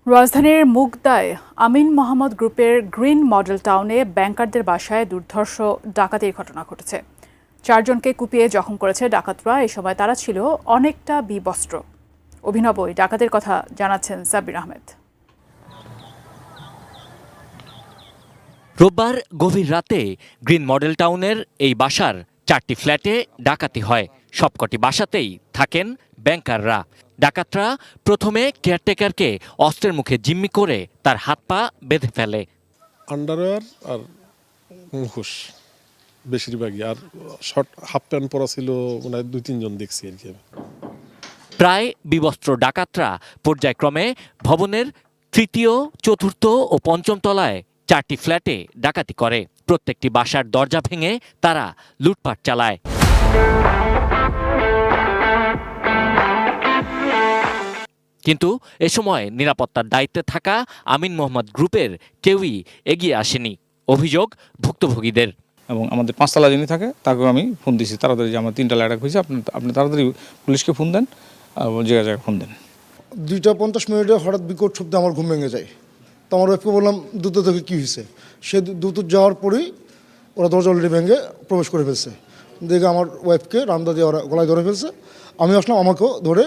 রাজধানীর মুগদায় আমিন মোহাম্মদ গ্রুপের green model টাউনে ব্যাংকারদের বাসায় দুর্ধর্ষ ডাকাতির ঘটনা ঘটেছে। 4 জনকে কুপিয়ে জখম করেছে ডাকাতরা। এই সময় তারা ছিল অনেকটা বিবস্ত্র। অভিনব এই ডাকাতের কথা জানাচ্ছেন সাব্বির আহমেদ। রোববার গভীর রাতে গ্রিন মডেল টাউনের এই বাসার 4টি ফ্ল্যাটে ডাকাতি হয়। সবকটি বাসাতেই থাকেন ব্যাংকাররা। ডাকাতরা প্রথমে কেয়ারটেকারকে অস্ত্রের মুখে জিম্মি করে তার হাত পা বেঁধে ফেলে। আন্ডারওয়্যার আর মুখোশ বেশিরভাগই, আর শর্ট হাফ প্যান্ট পরা ছিল মানে 2-3 জন দেখছি আর কি। প্রায় বিবস্ত্র ডাকাতরা পর্যায়ক্রমে ভবনের 3য়, 4র্থ ও 5ম তলায় 4টি ফ্ল্যাটে ডাকাতি করে। প্রত্যেকটি বাসার দরজা ভেঙে তারা লুটপাট চালায়। কিন্তু এ সময় নিরাপত্তার দায়িত্বে থাকা আমিন মোহাম্মদ গ্রুপের কেউই এগিয়ে আসেনি। অভিযোগ ভুক্তভোগীদের। এবং আমাদের 5তলা যিনি থাকে তাকেও আমি ফোন দিয়েছি তাড়াতাড়ি, যে আমার 3টা অ্যাটাক হয়েছে, আপনি তাড়াতাড়ি পুলিশকে ফোন দেন, জায়গায় ফোন দেন। 2:50 মিনিটে হঠাৎ বিকট শব্দে আমার ঘুম ভেঙে যায়। তো আমার ওয়াইফকে বললাম দ্রুত থেকে কী হয়েছে। সে দ্রুত যাওয়ার পরেই ওরা দরজা অলরেডি ভেঙে প্রবেশ করে ফেলছে। দেখে আমার ওয়াইফকে রামদা দিয়ে ওরা গলায় ধরে ফেলছে। আমি আসলাম, আমাকেও ধরে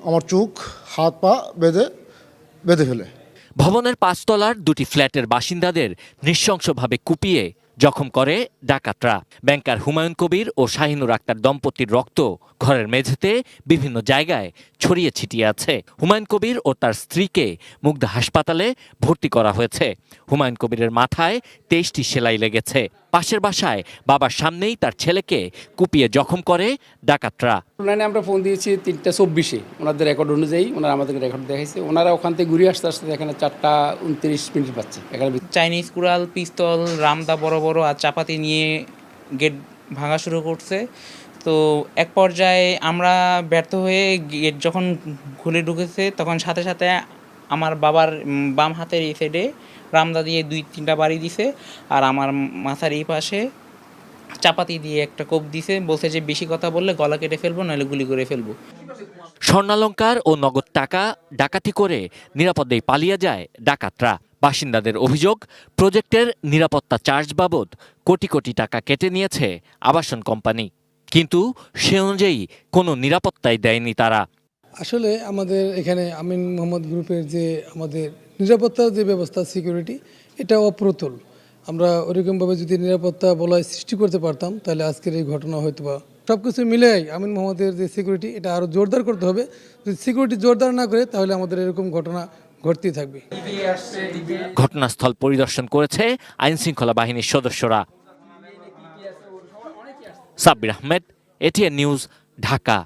আমার চোখ হাত পা বেঁধে ফেলে। ভবনের 5 তলার 2টি ফ্ল্যাটের বাসিন্দাদের নৃশংসভাবে কুপিয়ে জখম করে ডাকাতরা। ব্যাংকার হুমায়ুন কবির ও শাহিনুর আক্তার দম্পতির রক্ত ঘরের মেঝেতে বিভিন্ন জায়গায় ছড়িয়ে ছিটিয়ে আছে। হুমায়ুন কবির ও তার স্ত্রীকে মুগদা হাসপাতালে ভর্তি করা হয়েছে। হুমায়ুন কবিরের মাথায় 23টি সেলাই লেগেছে। পাশের বাসায় বাবার সামনেই তার ছেলেকে কুপিয়ে জখম করে ডাকাতরা। আমরা ফোন দিয়েছি 3:24-এ, ওনাদের রেকর্ড অনুযায়ী ওনারা আমাদেরকে রেকর্ড দেখাইছে। ওনারা ওখান থেকে ঘুরে আসতে আসতে এখানে 4:29 পাচ্ছে। চাইনিজ কুড়াল, পিস্তল, রামদা বড় বড় আর চাপাতি নিয়ে গেট ভাঙা শুরু করছে। তো এক পর্যায়ে আমরা ব্যর্থ হয়ে গেট যখন খুলে ঢুকেছে, তখন সাথে সাথে আমার বাবার বাম হাতের এই সাইডে রামদা দিয়ে 2-3টা বাড়ি দিছে, আর আমার মাথার এই পাশে চাপাতি দিয়ে একটা কোপ দিছে। বলছে যে বেশি কথা বললে গলা কেটে ফেলবো, নাহলে গুলি করে ফেলবো। স্বর্ণালংকার ও নগদ টাকা ডাকাতি করে নিরাপদেই পালিয়ে যায় ডাকাতরা। বাসিন্দাদের অভিযোগ, প্রজেক্টের নিরাপত্তা চার্জ বাবদ কোটি কোটি টাকা কেটে নিয়েছে আবাসন কোম্পানি, কিন্তু সে অনুযায়ী কোনো নিরাপত্তাই দেয়নি তারা। আসলে আমাদের এখানে আমিন মোহাম্মদ গ্রুপের যে আমাদের নিরাপত্তার যে ব্যবস্থা, সিকিউরিটি, এটা অপ্রতুল। আমরা ওরকমভাবে যদি নিরাপত্তা বলয় সৃষ্টি করতে পারতাম, তাহলে আজকের এই ঘটনা হয়তো বা সব কিছু মিলেই আমিন মোহাম্মদের যে সিকিউরিটি, এটা আরও জোরদার করতে হবে। যদি সিকিউরিটি জোরদার না করে, তাহলে আমাদের এরকম ঘটনা ঘটতেই থাকবে। ঘটনাস্থল পরিদর্শন করেছে আইনশৃঙ্খলা বাহিনীর সদস্যরা। Sabbir Ahmed, ATN news, Dhaka.